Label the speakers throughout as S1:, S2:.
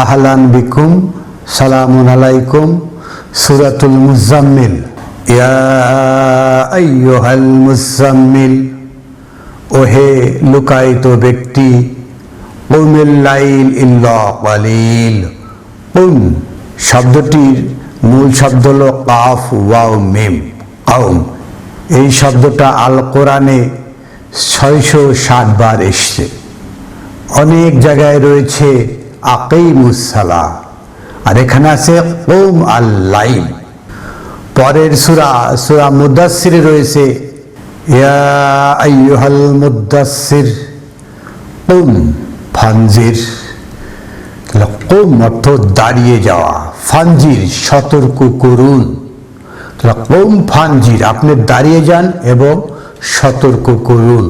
S1: আহলান বিকুম, সালামুন আলাইকুম। সূরাতুল মুজাম্মিল। ইয়া আইয়ুহাল মুজাম্মিল, ওহে লুকায়িত ব্যক্তি, কুমিল লাইল ইল্লা কালিল। কুম শব্দটির মূল শব্দ হল কাফ ওয়াও মিম, কওম। এই শব্দটা আল কোরআনে 660 বার এসছে। অনেক জায়গায় রয়েছে আকিমুস সালাহ, আর এখানে আছে কুম আল লাইল। পরের সূরা মুদাসসিরে রয়েছে ইয়া আইয়ুহাল মুদাসসির কুম ফানজির। কুম অর্থ দাঁড়িয়ে যাওয়া, ফানজির সতর্ক করুন। কুম ফানজির, আপনি দাঁড়িয়ে যান এবং সতর্ক করুন।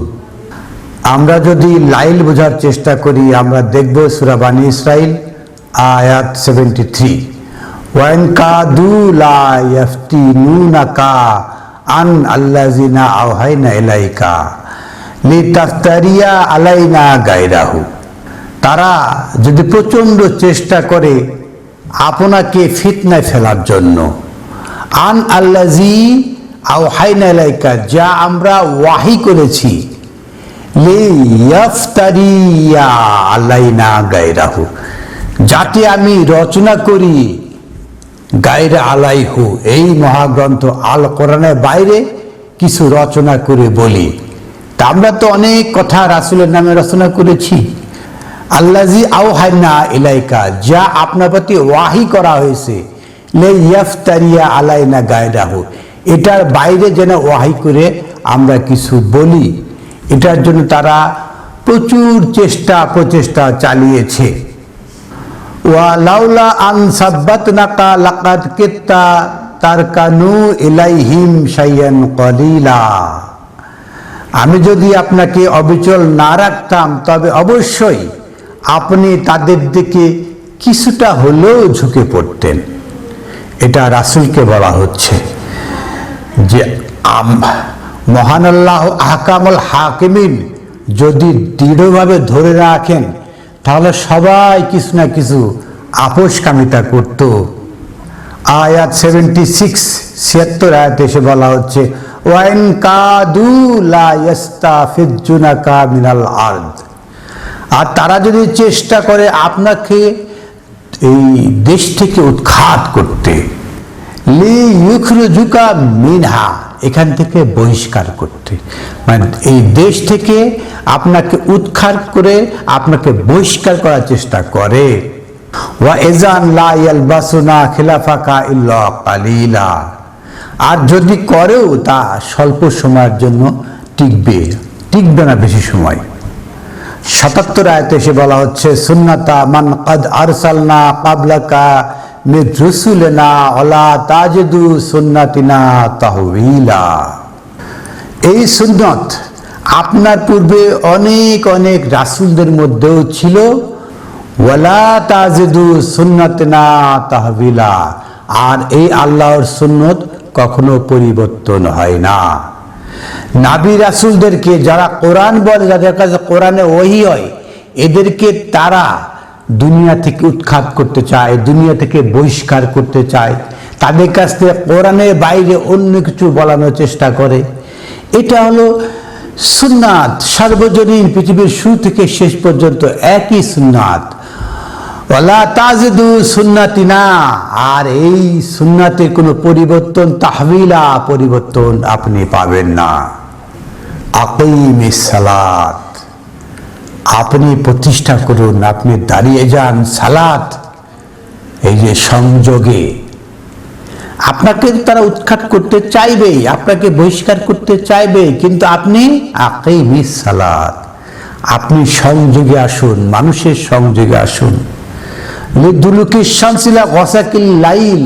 S1: আমরা যদি লাইল বোঝার চেষ্টা করি, আমরা দেখব সূরা বানী ইসরাইল আয়াত 73, ওয়াইন কাদু লা ইয়াফতিনুনাকা আন আল্লাযিনা আওহাইনা ইলাইকা লিতাফতারিয়া আলাইনা গায়রাহু। তারা যদি প্রচণ্ড চেষ্টা করে আপনাকে ফিতনায় ফেলার জন্য, আন আল্লাযী আওহাইনা ইলাইকা, যা আমরা ওয়াহি করেছি, লিয়াফতারিয়া আলাইনা গায়রাহু, যাতে আমি রচনা করি, গায়রা আলাইহু, এই মহাগ্রন্থ আল কোরআনের বাইরে কিছু রচনা করে বলি। তা আমরা তো অনেক কথা রাসূলের নামে রচনা করেছি। আল্লাযী আওহাইনা ইলাইকা, যা আপনার প্রতি ওয়াহি করা হয়েছে, লিয়াফতারিয়া আলাইনা গায়রাহু, এটার বাইরে যেন ওয়াহি করে আমরা কিছু বলি, এটার জন্য তারা প্রচুর প্রচেষ্টা চালিয়েছে। ওয়া লাউলা আন সাব্বাতনাকা লাকাদ কিত্তা তারকানু ইলাইহিম শাইয়ান কলিলা। আমি যদি আপনাকে অবিচল না রাখতাম, তবে অবশ্যই আপনি তাদের দিকে কিছুটা হলেও ঝুঁকে পড়তেন। এটা রাসূলকে বলা হচ্ছে যে মহান আল্লাহ আহকামুল হাকিমিন যদি দৃঢ়ভাবে ধরে রাখেন, তাহলে সবাই কিছু না কিছু আপোষকামিতা করত। আয়াত 76 আয়াতে এসে বলা হচ্ছে ওয়াইন কাদু লা ইস্তাফিজুনাকা মিনাল আরদ। আর তারা যদি চেষ্টা করে আপনাকে এই দেশ থেকে উৎখাত করতে, লি ইউখরিজুকা মিনহা, এখান থেকে বহিষ্কার করতে, মানে এই দেশ থেকে আপনাকে উৎখাত করে আপনাকে বহিষ্কার করার চেষ্টা করে। ওয়া ইজান লা ইয়ালবাসুনা খিলাফাকা ইল্লা কালিলা, আর যদি করেও তা স্বল্প সময়ের জন্য টিকবে না বেশি সময়। 77 আয়াতে এসে বলা হচ্ছে সুন্নাতা মান কাদ আরসালনা ক্বাবলাকা মির রুসুলিনা ওয়ালা তাজিদু সুন্নাতিনা তাহওয়িলা। এই সুন্নত আপনার পূর্বে অনেক রাসূলদের মধ্যেও ছিল, ওয়ালা তাজিদু সুন্নাতিনা তাহওয়িলা, আর এই আল্লাহর সুন্নত কখনো পরিবর্তন হয় না। নবী রাসূলদেরকে যারা কোরআন বলে, যাদের কাছে কোরআনে ওহী হয়, এদেরকে তারা দুনিয়া থেকে উৎখাত করতে চায়, দুনিয়া থেকে বহিষ্কার করতে চায়, তাদের কাছ থেকে কোরআনের বাইরে অন্য কিছু বলানোর চেষ্টা করে। এটা হলো সুন্নাত, সার্বজনীন, পৃথিবীর শুরু থেকে শেষ পর্যন্ত একই সুন্নাত। ওয়ালা তাজিদু সুন্নাতিনা, আর এই সুন্নাতের কোনো পরিবর্তন, তাহবিলা, পরিবর্তন আপনি পাবেন না। আকিমিস সালাত, আপনি প্রতিষ্ঠা করুন, আপনি দাঁড়িয়ে যান সালাত, এই যে সংযোগে। আপনাকে তারা উৎখাত করতে চাইবেই, আপনাকে বহিষ্কার করতে চাইবে, কিন্তু আপনি আকিমিস সালাত, আপনি সংযোগে আসুন, মানুষের সংযোগে আসুন। লিদুলুকি শামসিলা গসাকিল লাইল,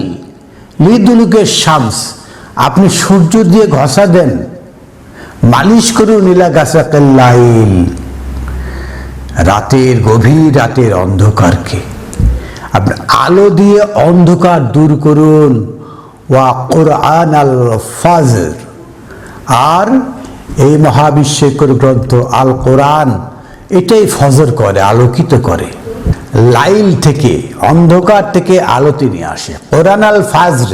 S1: লিদুলুকে শামস, আপনি সূর্য দিয়ে ঘষা দেন, মালিশ করুন, ইলা গাসাকিল লাইল, রাতের গভীর রাতের অন্ধকারকে আপনি আলো দিয়ে অন্ধকার দূর করুন। ওয়া কুরআন আল ফাজর, আর এই মহাবিশ্বের গ্রন্থ আল কোরআন এটাই ফজর করে, আলোকিত করে। লাইল থেকে, অন্ধকার থেকে আলোতে নিয়ে আসে। কোরআন আল ফাজর,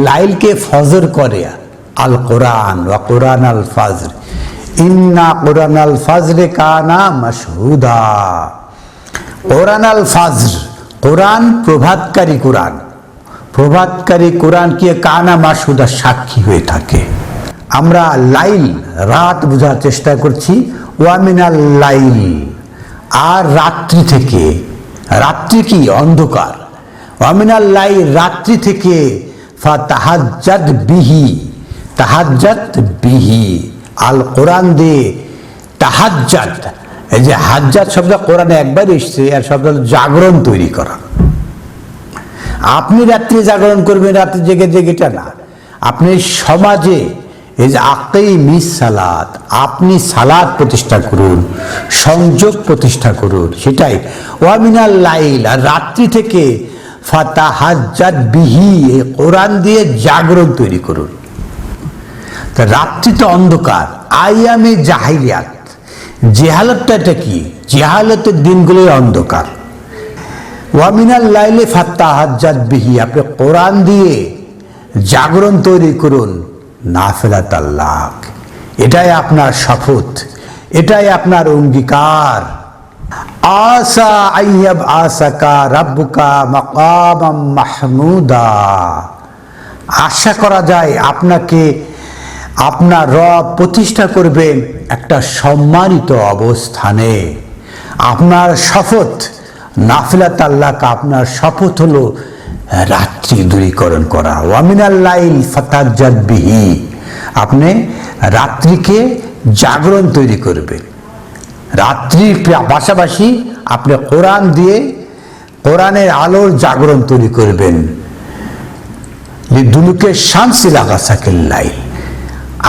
S1: লাইলকে ফজর করে আল কোরআন, ওয়া কোরআন আল ফাজর ইন্না কোরআন আল ফাজরে কানা মাশহুদা। কোরআন আল ফাজর, কোরআন প্রভাতকারী কোরআন, প্রভাতকারী কোরআন কি কানা মাশহুদা, সাক্ষী হয়ে থাকে। আমরা লাইল রাত বোঝার চেষ্টা করছি, ওয়ামিনাল লাইল, আর রাত্রি থেকে, রাত্রি কি অন্ধকার, ওয়ামিনাল লাইল রাত্রি থেকে, ফাতাহাজ্জাদ বিহি, তাহাজ্জাদ বিহি, আল কোরআন দিয়ে তাহাজ্জাদ, এই যে হাজ্জাদ শব্দ কোরআনে একবার এসছে, আর শব্দ জাগরণ তৈরি করা। আপনি রাত্রে জাগরণ করবেন, রাত্রে জেগে জেগে, এটা না। আপনি সমাজে এই যে আকিমিস সালাত, আপনি সালাত প্রতিষ্ঠা করুন, সংযোগ প্রতিষ্ঠা করুন, সেটাই ওয়ামিনাল লাইল, আর রাত্রি থেকে ফাতাহাজ্জাদ বিহি, এই কোরআন দিয়ে জাগরণ তৈরি করুন। তা রাত্রি তো অন্ধকার, আইয়ামে জাহিলিয়াত, জেহালতটা এটা কি, জেহালতের দিনগুলোই অন্ধকার। ওয়ামিনাল লাইলে ফাতাহাজ্জাদ বিহি, আপনি কোরআন দিয়ে জাগরণ তৈরি করুন, নাফিলাত আল্লাহ, এটাই আপনার শপথ, এটাই আপনার অঙ্গীকার। আসা আইয়াব আসাকা রাব্বুকা মাকামাম মাহমুদা, আশা করা যায় আপনাকে আপনার রব প্রতিষ্ঠা করবেন একটা সম্মানিত অবস্থানে। আপনার শপথ নাফিলাত আল্লাহ, আপনার শপথ হলো রাত্রি দূরীকরণ করা। ওয়ামিনাল লাইল ফাতাহাজ্জাদ বিহি, আপনি রাত্রিকে জাগরণ তৈরি করবেন, রাত্রির পাশাপাশি আপনি কোরআন দিয়ে, কোরআনের আলোর জাগরণ তৈরি করবেন। লিদুলুকে শামসি লাগাসাকিল লাইল,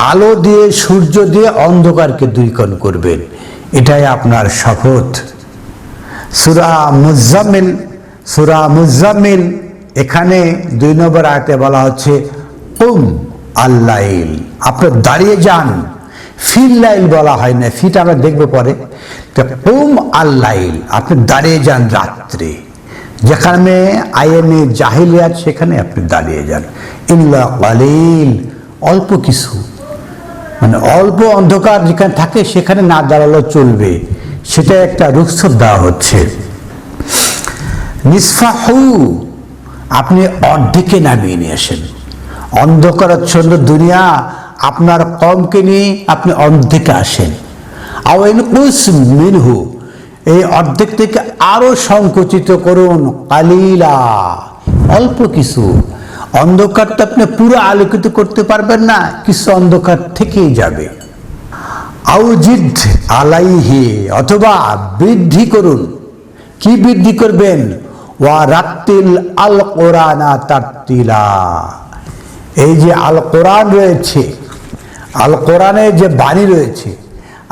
S1: আলো দিয়ে, সূর্য দিয়ে অন্ধকারকে দূরীকরণ করবেন, এটাই আপনার শপথ। সূরা মুজাম্মিল, সূরা মুজাম্মিল, এখানে 2 নম্বর আয়াতে বলা হচ্ছে কুম আল-লাইল, আপনি দাঁড়িয়ে যান। ফিল লাইল বলা হয় না, ফিটা আমরা দেখবো পরে। তো কুম আল-লাইল, আপনি দাঁড়িয়ে যান রাত্রে, যেখানে আইয়ামে জাহিলিয়াত সেখানে আপনি দাঁড়িয়ে যান। ইল্লা কালিল, অল্প কিছু, মানে অল্প অন্ধকার যেখানে থাকে সেখানে না দাঁড়ালেও চলবে, সেটা একটা রুখসত দেওয়া হচ্ছে। নিসফাহু, আপনি অর্ধেকে নামিয়ে নিয়ে আসেন। অন্ধকারাচ্ছন্ন দুনিয়া আপনার কমকে নিয়ে আপনি অর্ধেকে আসেন। আওয়াইন কুস মিনহু, এই অর্ধেক থেকে আরো সংকুচিত করুন। কালিলা, অল্প কিছু। অন্ধকারটা আপনি পুরো আলোকিত করতে পারবেন না, কিছু অন্ধকার থেকেই যাবে। আউজিদ আলাইহি, অথবা বৃদ্ধি করুন। কি বৃদ্ধি করবেন? ওয়া রাত্তিল আল কোরআনা তারতিলা, এই যে আল কোরআন রয়েছে, আল কোরআনের যে বাণী রয়েছে,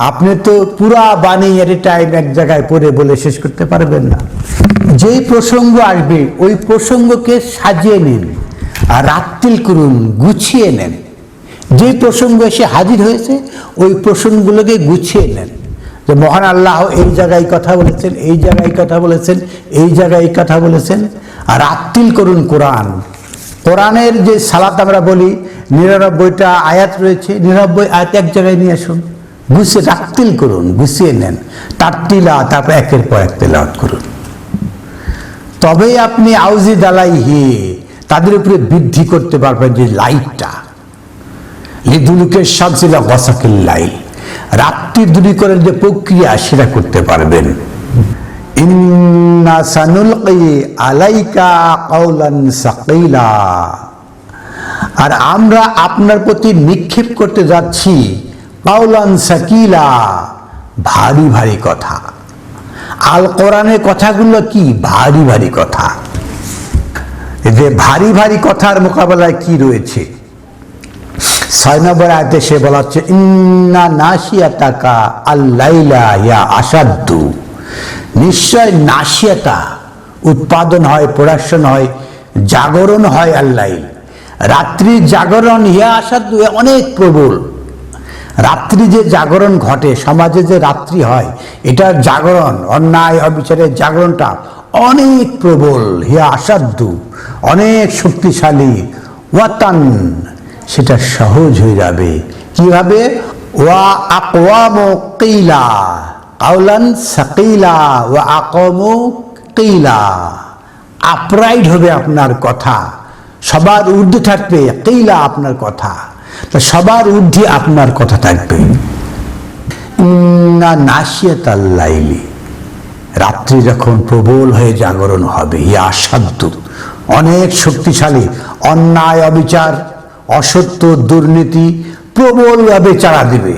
S1: আপনি তো পুরা বাণী এট এ টাইম এক জায়গায় পড়ে বলে শেষ করতে পারবেন না। যেই প্রসঙ্গ আসবে ওই প্রসঙ্গকে সাজিয়ে নিন, আর রাত্তিল করুন, গুছিয়ে নেন। যে প্রসঙ্গ এসে হাজির হয়েছে ওই প্রসঙ্গগুলোকে গুছিয়ে নেন, যে মহান আল্লাহ এই জায়গায় কথা বলেছেন, এই জায়গায় কথা বলেছেন, এই জায়গায় কথা বলেছেন। আর রাত্তিল করুন কোরআন। কোরআনের যে সালাত আমরা বলি, 99টা আয়াত রয়েছে, 99 আয়াত এক জায়গায় নিয়ে আসুন, গুছিয়ে রাত্তিল করুন, গুছিয়ে নেন। তারতিলা, তারপর একের পর এক তেলাওয়াত করুন। তবেই আপনি আউজিদ আলাইহি, তাদের উপরে বৃদ্ধি করতে পারবেন। যে লাইটটা, লিদুলুকে শামসি লাগাসাকিল লাইল, রাত্রি দূরীকরণের যে প্রক্রিয়া সেটা করতে পারবেন। ইন্না সানুলকি আলাইকা কাওলান সাকিলা, আর আমরা আপনার প্রতি নিক্ষেপ করতে যাচ্ছি কাওলান সাকিলা, ভারী ভারী কথা। আল কোরআনের কথাগুলো কি? ভারী ভারী কথা। যে ভারী ভারী কথার মোকাবেলায় কি রয়েছে? 6 নম্বর আয়াতে সে বলা হচ্ছে ইন্না নাশিয়াতাকা আল-লাইলা ইয়া আশাদ্দু, নিশ্চয় নাশিয়াতা, উৎপাদন হয়, প্রোডাকশন হয়, জাগরণ হয়, আল-লাইল, রাত্রি জাগরণ, ইয়া আশাদ্দু, অনেক প্রবল। রাত্রি যে জাগরণ ঘটে, সমাজে যে রাত্রি হয়, এটা জাগরণ, অন্যায় অবিচারের জাগরণটা অনেক প্রবল, হিয়া আসাধ্য, অনেক শক্তিশালী, ওয়াতান সেটা সহজ হয়ে যাবে। কিভাবে? ওয়া আকওয়ামু কিলা কাওলান সাকিলা ওয়া আকওয়ামু কিলা, আপরাইট হবে আপনার কথা, সবার ঊর্ধ্বে থাকবে কিলা আপনার কথা, সবার ঊর্ধ্বে আপনার কথা থাকবে। ইন্না নাশিয়াতাল লাইলি, রাত্রি যখন প্রবল হয়ে জাগরণ হবে, ইয়া আসাধ্য অনেক শক্তিশালী, অন্যায় অবিচার অসত্য দুর্নীতি প্রবলভাবে চাড়া দেবে।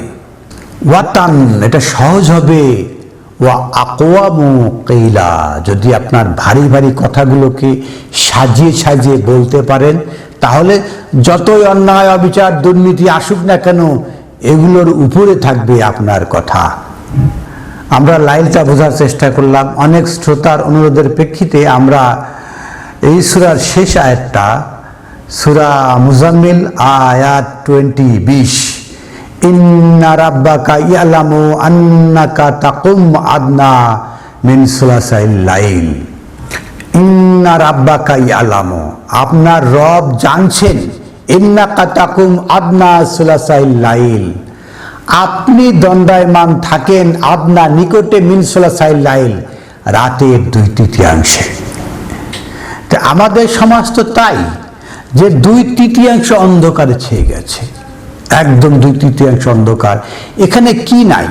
S1: ওয়াতান এটা সহজ হবে, ওয়া আকওয়ামু কিলা যদি আপনার ভারী ভারী কথাগুলোকে সাজিয়ে সাজিয়ে বলতে পারেন, তাহলে যতই অন্যায় অবিচার দুর্নীতি আসুক না কেন এগুলোর উপরে থাকবে আপনার কথা। আমরা লাইলটা বোঝার চেষ্টা করলাম। অনেক শ্রোতার অনুরোধের প্রেক্ষিতে আমরা এই সূরার শেষ আয়াতটা, সূরা মুজাম্মিল আয়াত 20 ইন্না রাব্বাকা ইয়ালামু আন্নাকা তাকুম আদনা মিন সুলাসাইল লাইল। ইন্না রাব্বাকা ইয়ালামু, আপনার রব জানছেন, ইন্নাকা তাকুম আদনা সুলাসাইল লাইল, আপনি দণ্ডায়মান থাকেন আদনা নিকটে মিন সুলাসাইল লাইল, রাতের 2/3 আমাদের সমাজ তো তাই যে 2/3 অন্ধকারে ছেয়ে গেছে, একদম 2/3 অন্ধকার। এখানে কি নাই?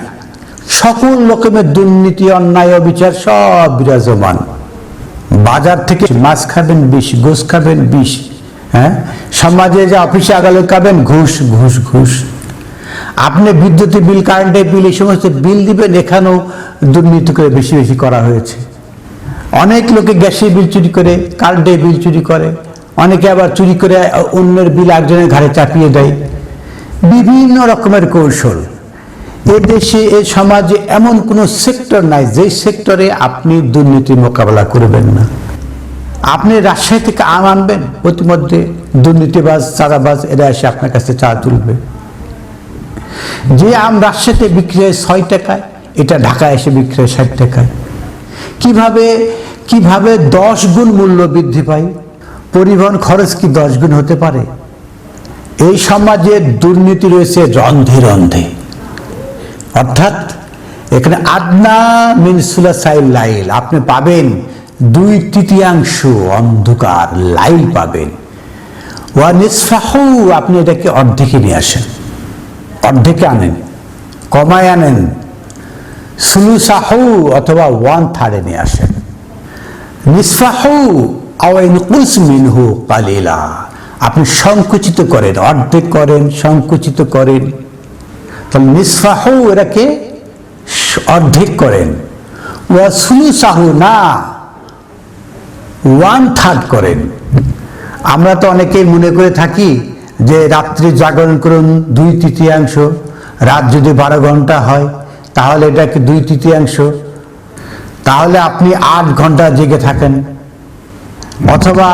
S1: সকল রকমের দুর্নীতি অন্যায় অবিচার সব বিরাজমান। বাজার থেকে মাছ খাবেন 20, ঘুষ খাবেন 20, হ্যাঁ, সমাজে যে অফিসে আদালত খাবেন ঘুষ ঘুষ ঘুষ। আপনি বিদ্যুতের বিল, কারেন্টের বিল, এই সমস্ত বিল দিবেন, এখানেও দুর্নীতি করে বেশি বেশি করা হয়েছে। অনেক লোকে গ্যাসের বিল চুরি করে, কারেন্টের বিল চুরি করে, অনেকে আবার চুরি করে অন্যের বিল একজনের ঘাড়ে চাপিয়ে দেয়। বিভিন্ন রকমের কৌশল। এ দেশে, এ সমাজে এমন কোনো সেক্টর নাই যে সেক্টরে আপনি দুর্নীতির মোকাবেলা করবেন না। আপনি রাজশাহী থেকে আম আনবেন, প্রতিমধ্যে দুর্নীতিবাজ চাঁদাবাজ এরা এসে আপনার কাছে চা তুলবে। যে আম রাজশাহীতে বিক্রি হয় 6 টাকায়, এটা ঢাকায় এসে বিক্রি হয় 60 টাকায়। কিভাবে কিভাবে 10 গুণ মূল্য বৃদ্ধি পায়? পরিবহন খরচ কি 10 গুণ হতে পারে? এই সমাজে দুর্নীতি রয়েছে রন্ধে রন্ধে। অর্থাৎ এখানে আদনা মিন সুলাসাইল লাইল, আপনি পাবেন 2/3 অন্ধকার লাইল পাবেন। ওয়া নিসফাহু, আপনি এটাকে অর্ধেকে নিয়ে আসেন, অর্ধেকে আনেন, কমায় আনেন। সুলুসাহু অথবা 1/3 নিয়ে আসেন। নিসফাহু আও ইনকুস মিনহু কালিলা, আপনি সংকুচিত করেন, অর্ধেক করেন, সংকুচিত করেন। তাহলে নিসফাহু এটাকে অর্ধেক করেন। ওয়া সুলুসাহু না, 1/3 করেন। আমরা তো অনেকেই মনে করে থাকি যে রাত্রি জাগরণ করুন 2/3, রাত যদি 12 ঘন্টা হয় তাহলে এটাকে 2/3, তাহলে আপনি 8 ঘন্টা জেগে থাকেন, অথবা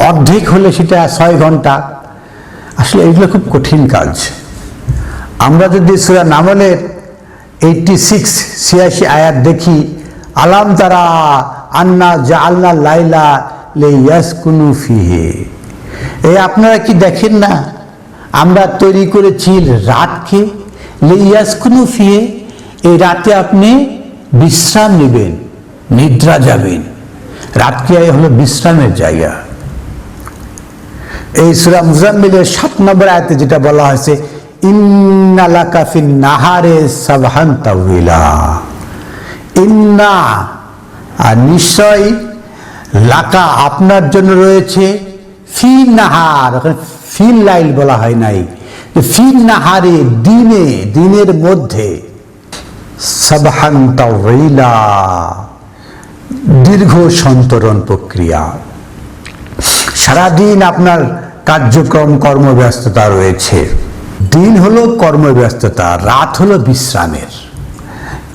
S1: অর্ধেক হলে সেটা 6 ঘন্টা। আসলে এগুলো খুব কঠিন কাজ। আমরা যদি সূরা নামলের 86 আয়াত দেখি, আলাম তারা আন্না জাআলনা লাইলা লিয়াসকুনু ফিহি, এই আপনারা কি দেখেন না আমরা তৈরি করেছি রাতকে, লিয়াসকুনু ফিহি, এই রাতে আপনি বিশ্রাম নেবেন, নিদ্রা যাবেন। রাতকে হলো বিশ্রামের জায়গা। এই সূরা মুজাম্মিলের 7 নম্বর আয়াতে যেটা বলা হয়েছে, ইন্না লাকা ফিন নাহারে সাবহান তাওয়িলা, ইন্না আর নিশ্চয়, লাকা আপনার জন্য রয়েছে, ফি নাহার, ফিল লাইল বলা হয় নাই, ফি নাহারে দিনে, দিনের মধ্যে, সাবহান তাওয়িলা দীর্ঘ সন্তরণ প্রক্রিয়া। সারাদিন আপনার কার্যক্রম কর্মব্যস্ততা রয়েছে। দিন হলো কর্মব্যস্ততা, রাত হলো বিশ্রামের।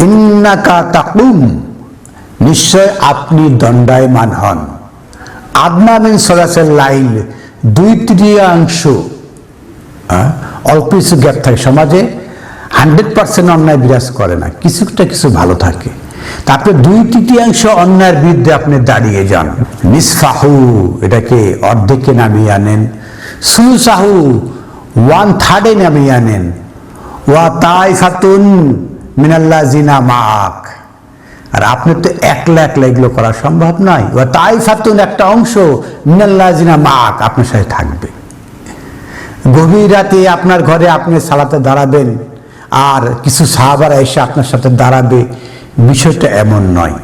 S1: ইন্নাকা তাকুম, নিশ্চয় আপনি দণ্ডায়মান হন, আদনা মিন সুলাসাইল লাইল, 2/3। অল্প কিছু গ্যাপ থাকে সমাজে, 100% অন্যায় বিরাজ করে না, কিছুটা কিছু ভালো থাকে। তারপরে 2/3 অন্যায়ের বিরুদ্ধে আপনি দাঁড়িয়ে যান। নিসফাহু, এটাকে অর্ধেকে নামিয়ে আনেন। সুলুসাহু, 1/3 নামিয়ে আনেন। ওয়া তাইফাতুন মিনাল্লাযিনা মাআক, আর আপনি তো একলা একলা এগুলো করা সম্ভব নয়। ওয়া তাইফাতুন, একটা অংশ, মিনাল্লাযিনা মাআক, আপনার সাথে থাকবে। গভীর রাতে আপনার ঘরে আপনি সালাতে দাঁড়াবেন, আর কিছু সাহাবারা এসে আপনার সাথে দাঁড়াবে, বিষয়টা এমন নয়।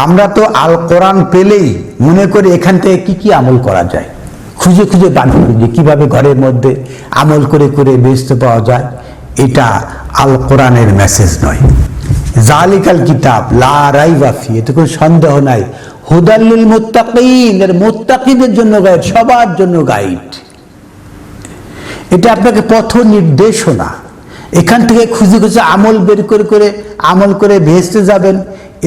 S1: আমরা তো আল কোরআন পেলেই মনে করি এখান থেকে কি কি আমল করা যায়, খুঁজে খুঁজে দান করি যে কিভাবে ঘরের মধ্যে আমল করে করে বেহেশত পাওয়া যায়। এটা আল কোরআনের মেসেজ নয়। জালিকাল কিতাব লা রাইবা ফি, এতে কোনো সন্দেহ নাই। হুদাল লিল মুত্তাকিন, এর মুত্তাকিদের জন্য গাইড, সবার জন্য গাইড। এটা আপনাকে পথ নির্দেশনা। এখান থেকে খুঁজে খুঁজে আমল বের করে করে আমল করে ভেস্তে যাবেন,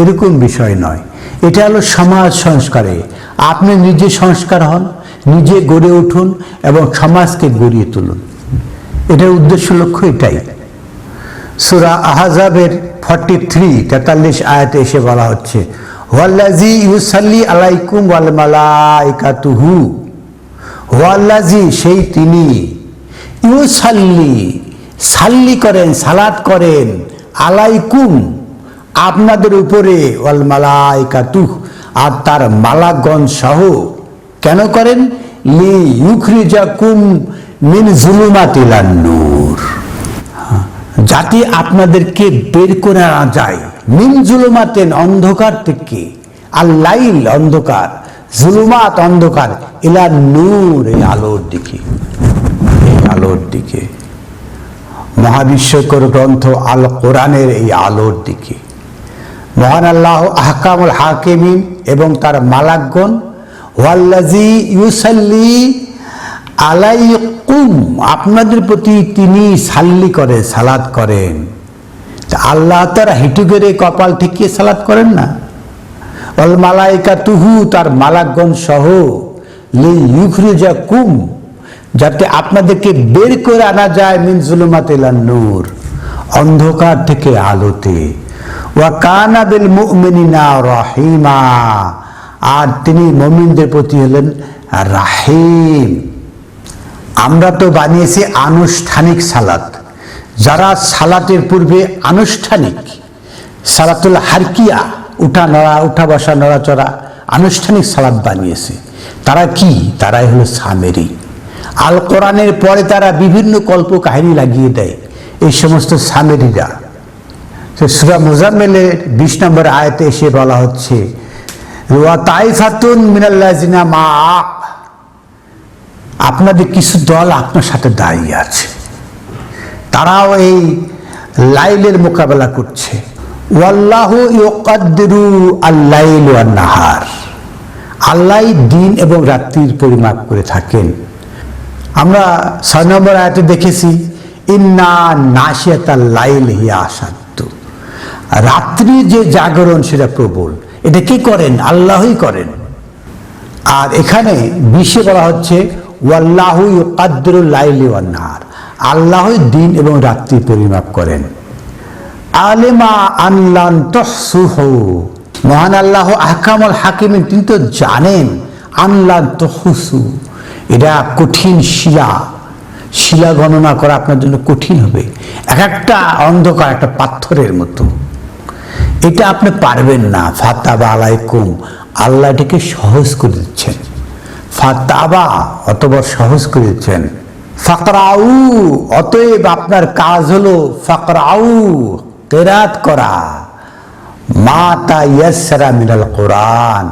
S1: এরকম বিষয় নয়। এটা হলো সমাজ সংস্কারে। আপনি নিজে সংস্কার হন, নিজে গড়ে উঠুন এবং সমাজকে গড়িয়ে তুলুন। এটার উদ্দেশ্য লক্ষ্য এটাই। সূরা আহজাবের 43 আয়াতে এসে বলা হচ্ছে, ওয়াল্লাযী ইউসাল্লি আলাইকুম ওয়াল মালাইকাতুহু, ওয়াল্লাযী, সেই তিনি, ইউসাল্লি, সাল্লি করেন, সালাত করেন, আলাইকুম, আপনাদের উপরে, ওয়াল মালাইকাতুহ, আর তার মালাকগণ সহ। কেন করেন? লি ইউখরিজাকুম মিন যুলুমাতিল নূর, যাতে আপনাদেরকে বের করে আনা যায় মিন যুলুমাতিন, অন্ধকার থেকে, আর লাইল, অন্ধকার, যুলুমাত, অন্ধকার, ইলা নূর, এই আলোর দিকে, এই আলোর দিকে, মহাবিশ্বকর গ্রন্থ আল কোরআনের এই আলোর দিকে। মহান আল্লাহ আহকামুল হাকিমিন এবং তার মালাকগণ, ওয়াল্লাযী ইউসাল্লি আলাইকুম, আপনাদের প্রতি তিনি সাল্লি করে, সালাত করেন। আল্লাহ তারা হিটু করে কপাল ঠেকিয়ে সালাত করেন না। ওয়াল মালাইকাতুহু, তার মালাকগণ সহ, লি ইউখরিজাকুম, যাতে আপনাদেরকে বের করে আনা যায় মিন যুলুমাতিল নূর, অন্ধকার থেকে আলোতে। ওয়া কানা বিল মুমিনিনা রহিমা, আর তিনি মুমিনদের প্রতি হলেন রাহিম। আমরা তো বানিয়েছি আনুষ্ঠানিক সালাত। যারা সালাতের পূর্বে আনুষ্ঠানিক সালাতুল হারকিয়া, উঠা নড়া, উঠা বসা, নড়াচড়া, আনুষ্ঠানিক সালাত বানিয়েছে, তারা কি? তারাই হলো সামেরি। আল কোরআনের পরে তারা বিভিন্ন কল্প কাহিনী লাগিয়ে দেয়, এই সমস্ত সামেরিরা। সূরা মুজাম্মিলের 20 নম্বর আয়াতে এসে বলা হচ্ছে, ওয়া তাইফাতুন মিনাল্লাযিনা মাআক, আপনাদের কিছু দল আপনার সাথে দাঁড়িয়ে আছে, তারাও এই লাইলের মোকাবেলা করছে। ওয়াল্লাহু ইউকাদ্দিরু আল-লাইল ওয়ান নাহার, আল্লাহ দিন এবং রাত্রির পরিমাপ করে থাকেন। আমরা 6 নম্বর আয়াতে দেখেছি, ইন্না নাশিয়াতাল লাইল হিয়া আসাদ্দু, রাত্রি যে জাগরণ সেটা প্রবল। এটা কি করেন? আল্লাহই করেন। আর এখানে 20 বলা হচ্ছে, ওয়াল্লাহু ইউকাদ্দিরুল লাইলি ওয়ান নাহার, আল্লাহই দিন এবং রাত্রি পরিমাপ করেন। আলিমা আনলান তুহসুহু, মহান আল্লাহ আহকামুল হাকিমিন, তিনি তো জানেন আনলান তুহসু, এটা কঠিন শিলা, শিলা গণনা করা আপনার জন্য কঠিন হবে। এক একটা অন্ধকার একটা পাথরের মতো, এটা আপনি পারবেন না। ফাতাবা আলাইকুম, আল্লাহ এটাকে সহজ করে দিচ্ছেন। ফাতাবা, অতবার সহজ করে দিচ্ছেন। ফাকরাউ, অতএব আপনার কাজ হলো ফাকরাউ, কেরাত করা, মা তায়াসসারা মিনাল কোরআন,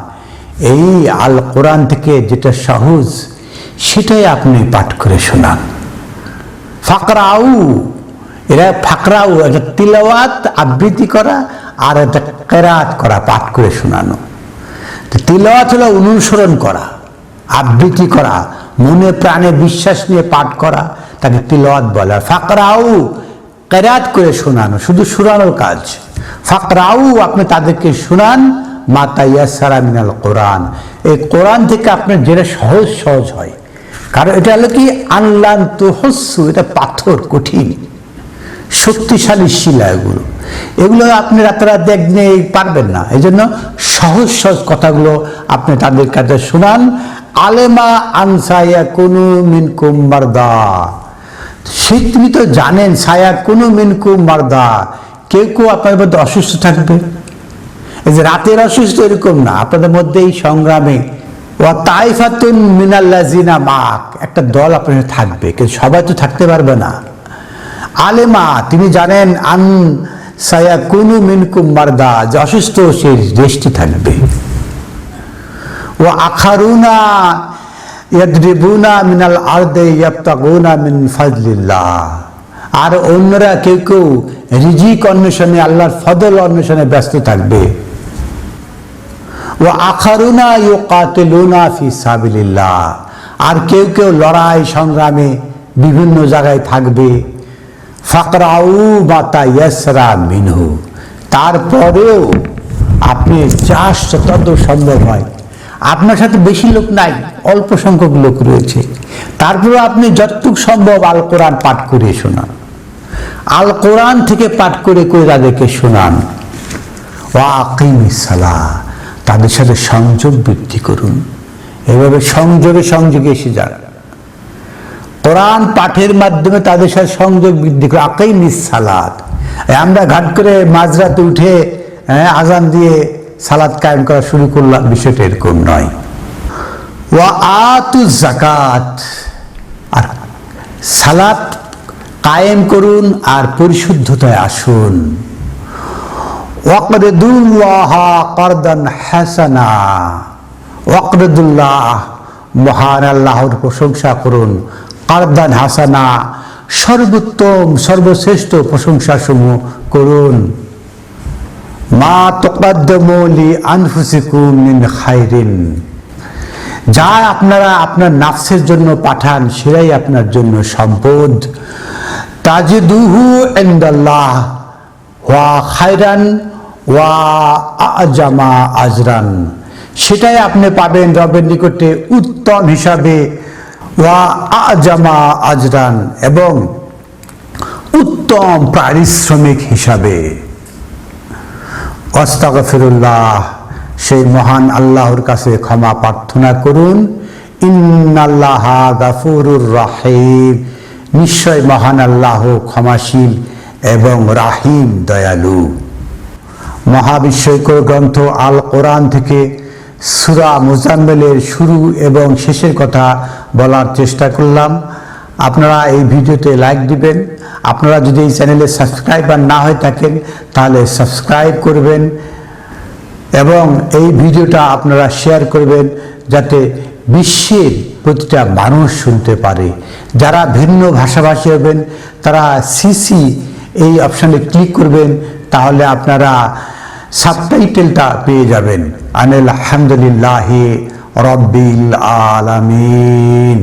S1: এই আল কোরআন থেকে যেটা সহজ সেটাই আপনি পাঠ করে শোনান। ফাকরাউ, এরা ফাকরাউ, এটা তিলাওয়াত, আবৃত্তি করা, আর এটা কেরাত করা, পাঠ করে শোনানো। তিলাওয়াত হলো অনুসরণ করা, আবৃত্তি করা, মনে প্রাণে বিশ্বাস নিয়ে পাঠ করা, তাকে তিলাওয়াত বলে। ফাকরাউ, কেরাত করে শোনানো, শুধু শোনানোর কাজ। ফাকরাউ, আপনি তাদেরকে শোনান, মা তায়াসসারা মিনাল কোরআন, এই কোরআন থেকে আপনার যেটা সহজ সহজ হয়। কারণ এটা হলো কি, আনলান তুহসু, এটা পাথর, কঠিন, শক্তিশালী শিলা এগুলো। এগুলো আপনি রাতারাত একদিনে পারবেন না। এই জন্য সহজ সহজ কথাগুলো আপনি তাদের কাছে শোনান। আলেমা আনসায়া কোনো মিনকুম মারদা, সে তুমি তো জানেন সায়া কোনো মিনকুম মারদা, কেউ কেউ আপনার মধ্যে অসুস্থ থাকবে। এই যে রাতের অসুস্থ এরকম না, আপনাদের মধ্যে এই সংগ্রামে ওয়া তাইফাতুন মিনাল্লাযিনা মাক, একটা দল আপনার থাকবে, কিন্তু সবাই তো থাকতে পারবে না। আলেমা তিনি জানেন আন সায়াকুনু মিনকুম মারদা, যে অসুস্থ সেই দেশটি থাকবে। ওয়া আখারুনা ইয়াদরিবুনা মিনাল আরদি ইয়াবতাগুনা মিন ফাজলিল্লাহ, আর অন্যরা কেউ কেউ রিজিক অন্বেষণে, আল্লাহর ফজল অন্বেষণে ব্যস্ত থাকবে। ওয়া আখারুনা ইউকাতিলুনা ফি সাবিলিল্লাহ, আর কেউ কেউ লড়াই সংগ্রামে বিভিন্ন জায়গায় থাকবে। ফাকরাউ মা তায়াসরা মিনহু, তারপরেও আপনি যত সম্ভব হয়, আপনার সাথে বেশি লোক নাই, অল্প সংখ্যক লোক রয়েছে, তারপরে আপনি যতটুকু সম্ভব আল কোরআন পাঠ করে শোনান, আল কোরআন থেকে পাঠ করে করে তাদেরকে শোনান। ওয়া আকিমিস সালাহ, তাদের সাথে সংযোগ বৃদ্ধি করুন। এভাবে সংযোগে এসে যান, কোরআন পাঠের মাধ্যমে তাদের সাথে সংযোগ বৃদ্ধি করে। আকিমিস সালাত, আমরা ঘাট করে মাঝরাতে উঠে আজান দিয়ে সালাত কায়েম করা শুরু করলাম, বিষয়টা এরকম নয়। ওয়া আতু যাকাত, আর সালাত কায়েম করুন আর পরিশুদ্ধতায় আসুন। ওয়াকরিদুল্লাহ কারদান হাসানা, ওয়াকরিদুল্লাহ মহান আল্লাহর প্রশংসা করুন, কারদান হাসানা সর্বোত্তম সর্বশ্রেষ্ঠ প্রশংসা সমূহ করুন। মা তুকদ্দিমু লি আনফুসিকুম মিন খাইরিন, যা আপনারা আপনার নাফসের জন্য পাঠান সেটাই আপনার জন্য সম্পদ। তাজিদুহু ইনদাল্লাহ ওয়া খায়রান ওয়া আজামা আজরান, সেটাই আপনি পাবেন রবের নিকটে উত্তম হিসাবে। ওয়া আজামা আজরান, এবং উত্তম পারিশ্রমিক হিসাবে। আস্তাগফিরুল্লাহ, সেই মহান আল্লাহর কাছে ক্ষমা প্রার্থনা করুন। ইন্নাল্লাহা গাফুরুর রাহিম, নিশ্চয় মহান আল্লাহ ক্ষমাশীল এবং রাহিম দয়ালু। মহাবিশ্বকর গ্রন্থ আল কোরআন থেকে সূরা মুজাম্মিলের শুরু এবং শেষের কথা বলার চেষ্টা করলাম। আপনারা এই ভিডিওতে লাইক দিবেন। আপনারা যদি এই চ্যানেলে সাবস্ক্রাইবার না হয়ে থাকেন তাহলে সাবস্ক্রাইব করবেন, এবং এই ভিডিওটা আপনারা শেয়ার করবেন যাতে বিশ্বের প্রতিটা মানুষ শুনতে পারে। যারা ভিন্ন ভাষাভাষী হবেন তারা সিসি এই অপশানে ক্লিক করবেন, তাহলে আপনারা সাবটাইটেলটা পেয়ে যাবেন। আলহামদুলিল্লাহি রাব্বিল আলামিন।